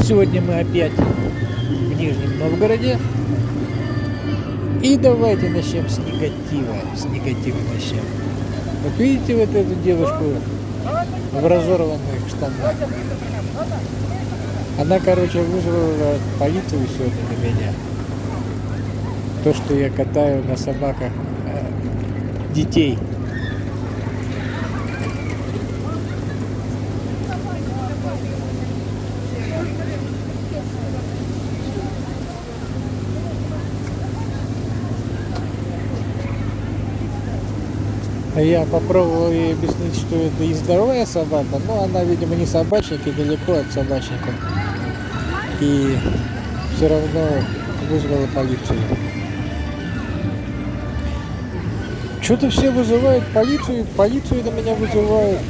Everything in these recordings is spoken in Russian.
Сегодня мы опять в Нижнем Новгороде. И давайте начнем с негатива. С негатива начнем. Вот видите вот эту девушку в разорванных штанах? Она, короче, вызвала полицию сегодня на меня. То, что я катаю на собаках детей. Я попробовал ей объяснить, что это ездовая собака, но она, видимо, не собачник и далеко от собачника. И все равно вызвала полицию. Что-то все вызывают полицию на меня вызывают.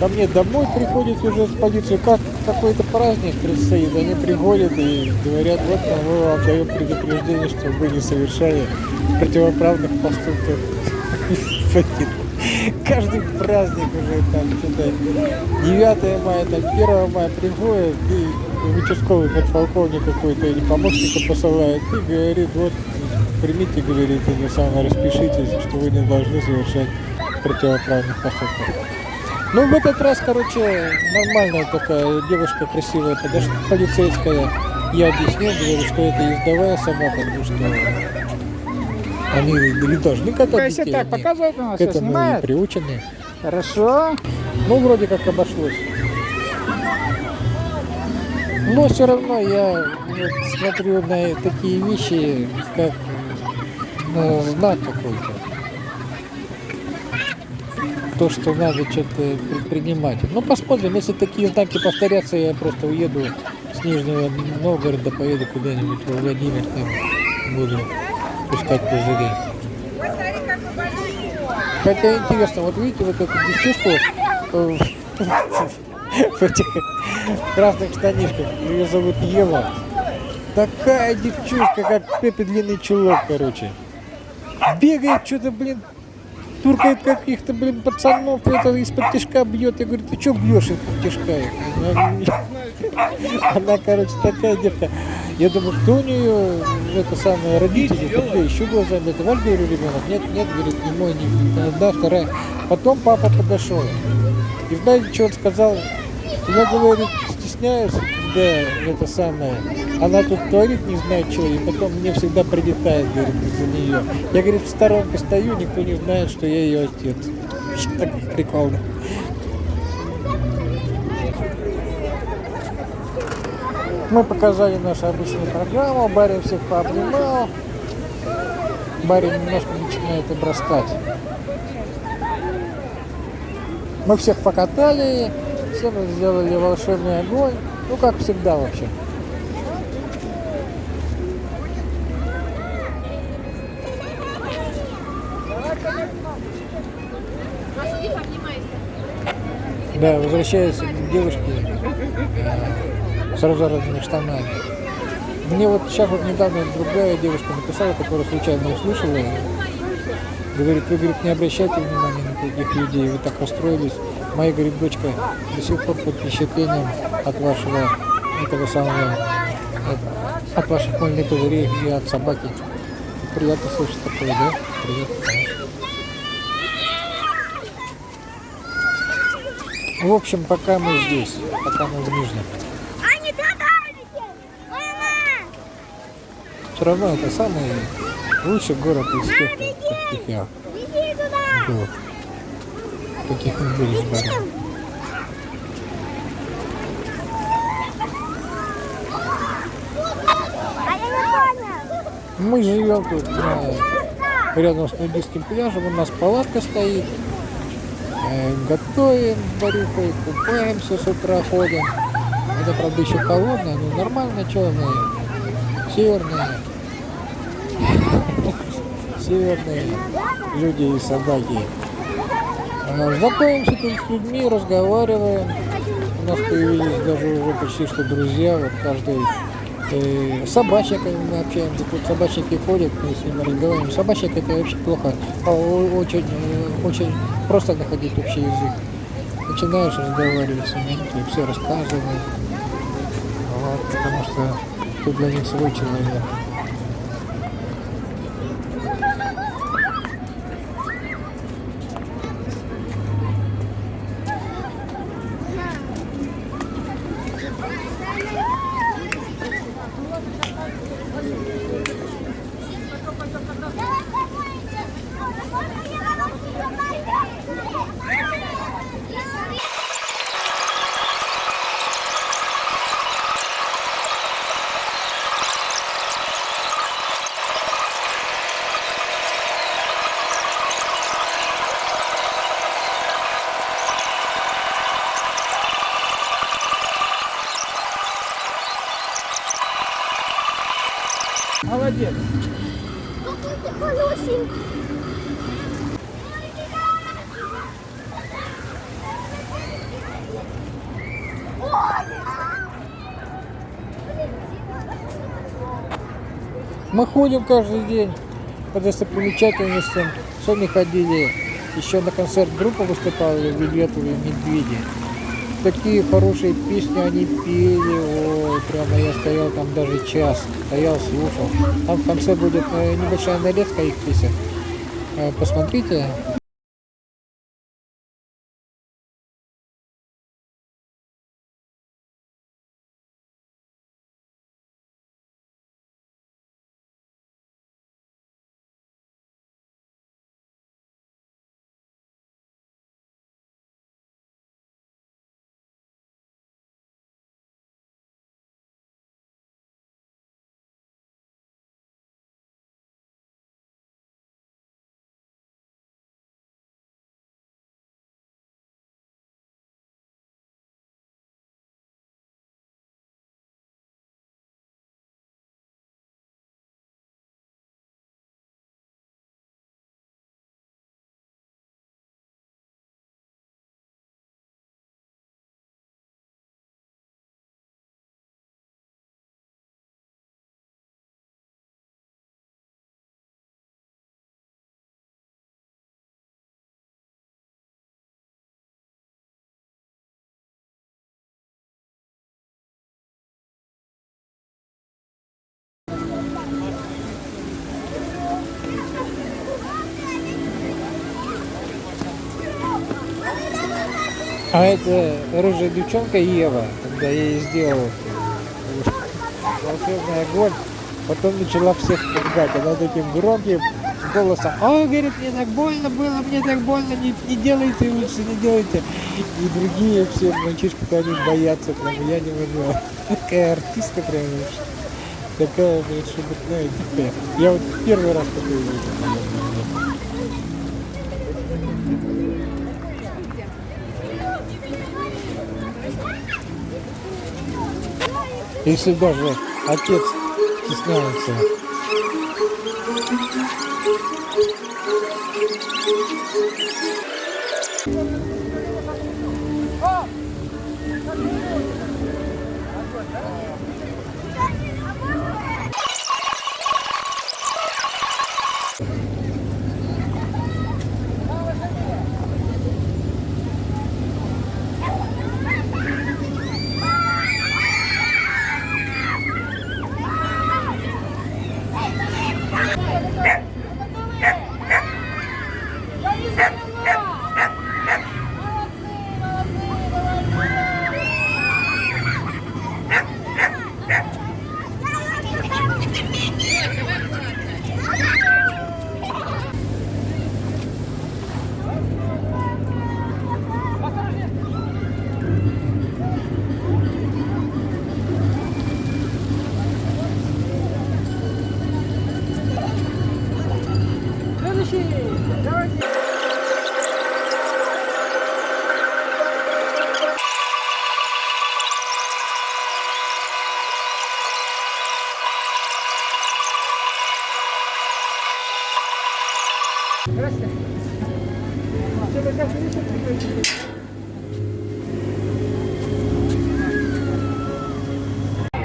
Ко мне домой приходят уже с полицией, как какой-то праздник предстоит. Они приходят и говорят, вот мы вам даем предупреждение, что вы не совершали противоправных поступков. Каждый праздник уже там что-то 9 мая, там 1 мая приходит и участковый подполковник какой-то или помощника посылает и говорит, вот примите, говорит, или самое распишитесь, что вы не должны совершать противоправных поступков. Ну, в этот раз, короче, нормальная такая девушка красивая подошла, полицейская. Я объяснил, говорю, что это ездовая собака, потому что они не должны катать детей. Так, показывают у нас, к этому снимает? не приучены. Хорошо. Ну, вроде как обошлось. Но все равно я вот смотрю на такие вещи, как на знак какой-то. То, что надо что-то предпринимать. Ну, посмотрим, если такие знаки повторятся, я просто уеду с Нижнего Новгорода, поеду куда-нибудь во Владимир, там буду пускать пузыри. Хотя интересно, вот видите, вот эту девчушку в этих красных штанишках, ее зовут Ева. Такая девчушка, как Пепе длинный чулок, короче. Бегает что-то, блин, туркает каких-то, блин, пацанов, это из-под тишка бьет. Я говорю, ты что бьешь из-под тишка? Она, короче, такая девка. Я думаю, кто у нее, это самое, родители, кто еще глазами, это ваш, говорю, ребенок? Нет, говорит, не мой, не одна, вторая. Потом папа подошел. И знаете, что он сказал? Я, говорит, стесняюсь, да, это самое. Она тут творит, не знает чего, и потом мне всегда прилетает, говорит, из-за нее. Я, говорит, в сторонке стою, никто не знает, что я ее отец. Так прикольно. Мы показали нашу обычную программу, барин всех пообнимал. Барин немножко начинает обрастать. Мы всех покатали, все мы сделали волшебный огонь. Ну, как всегда вообще. Да, возвращаясь к девушке с разорванными штанами. Мне вот сейчас вот недавно другая девушка написала, которая случайно услышала. Говорит, вы, говорит, не обращайте внимания на таких людей, вы так расстроились. Моя, говорит, дочка до сих пор под впечатлением от вашего, этого самого, от ваших мыльных пузырей и от собаки. Приятно слышать такое, да? Приятно, конечно. В общем, пока мы здесь, пока мы в Нижнем. Все равно это самый лучший город из тех, каких я был. Каких мы были с баром. Мы живем тут рядом с нудистским пляжем, у нас палатка стоит. Готовим барюхой, купаемся с утра, ходим. Это, правда, еще холодно, но нормально, черные, северные люди и собаки. Знакомимся тут с людьми, разговариваем. У нас появились даже уже почти что друзья. Вот каждый с собачниками мы общаемся. Тут собачники ходят, мы с ними разговариваем. Собачник это вообще плохо. Очень просто находить общий язык. Начинаешь разговаривать с ними, все рассказывают. Вот, потому что тут для них свой человек. Молодец. Какой ты хорошенький. Мы ходим каждый день по достопримечательностям. Сегодня ходили, еще на концерт группа выступала, Вельветовые медведи. Такие хорошие песни они пели, ой, прямо я стоял там даже час, стоял, слушал. Там в конце будет небольшая нарезка их песен. Посмотрите. А это рыжая девчонка Ева, когда я ей сделал волшебный огонь, потом начала всех пугать. Она таким громким голосом: «Ой, говорит, мне так больно было, мне так больно, не делайте лучше, не делайте». И другие все мальчишки, они боятся, прям, я не могу. Такая артистка прям, такая, блин, шебутная, такая. Я вот первый раз такой видел. Если даже отец стесняется.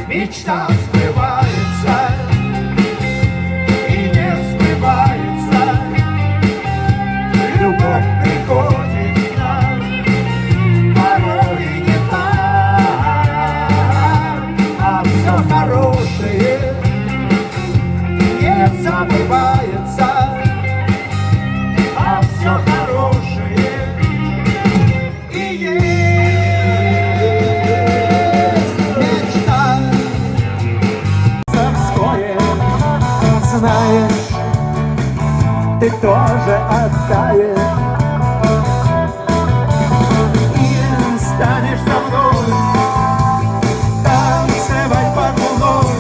Мечта сбывается и не сбывается. Любовь приходит к нам, порой не так, а тоже оттает. И станешь со мной танцевать под луной.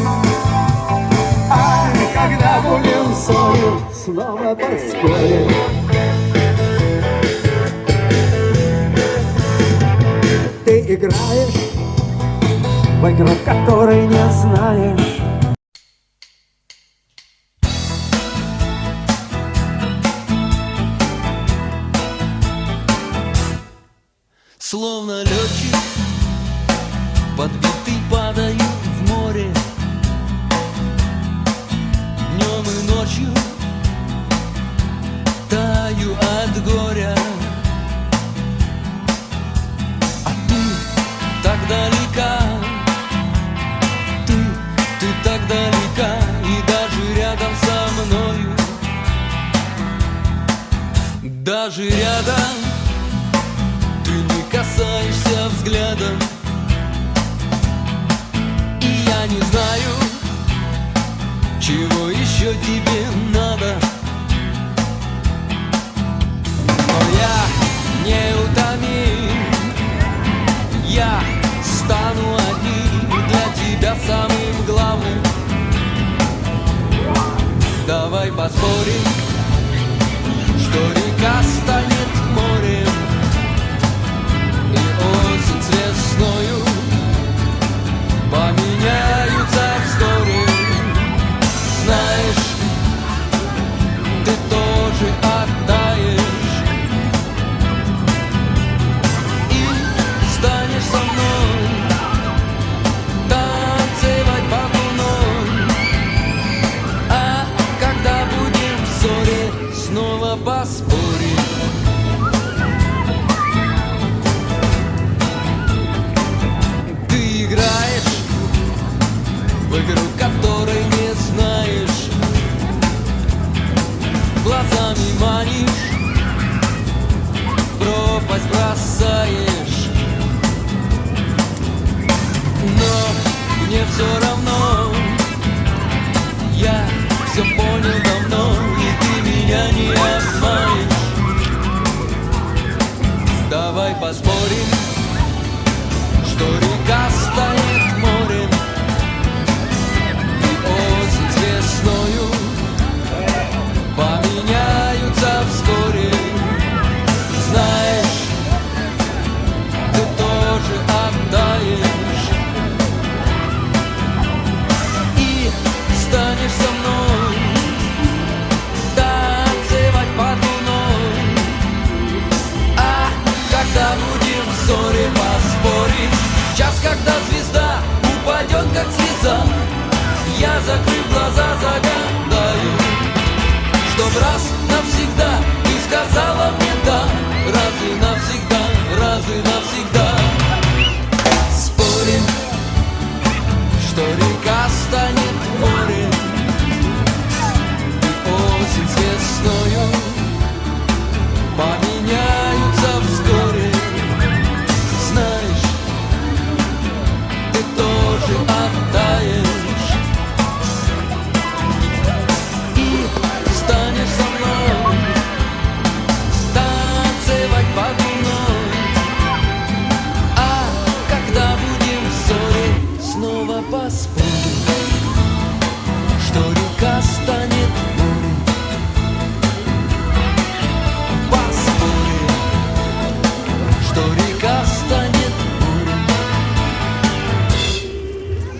А когда будем ссорить, снова поспорим. Ты играешь в игру, которой не знаешь. Словно летчик, подбитый, падаю в море. Днем и ночью таю от горя. А ты так далека, ты так далека, и даже рядом со мною, даже рядом ты не касаешься взглядом. И я не знаю, чего еще тебе надо, но я неутомим. Я стану одним для тебя самым главным. Давай поспорим, что река станет морем, и осень с весною поменяются вскоре. Знаешь, ты тоже оттаешь и станешь со мной танцевать под луной. А когда будем в ссоре, снова поспорим. Ты играешь в игру, которой не знаешь, глазами манишь, в пропасть бросаешь. Но мне все равно, я все понял давно, и ты меня не обманешь. Давай поспорим, что река станет морем, и осень с весною поменяются вскоре. Знаешь, ты тоже оттаешь и станешь со мной танцевать под луной. А когда будем в ссоре, поспорим. Час, когда звезда упадет, как слеза, я, закрыв глаза, загадаю, чтоб раз навсегда ты сказала мне да. Раз и навсегда, раз и навсегда. Спорим, что река станет морем, и осень с весною поменяются вскоре. Знаешь, ты тоже оттаешь и станешь со мной танцевать под луной. А когда будем в ссоре, снова поспорим.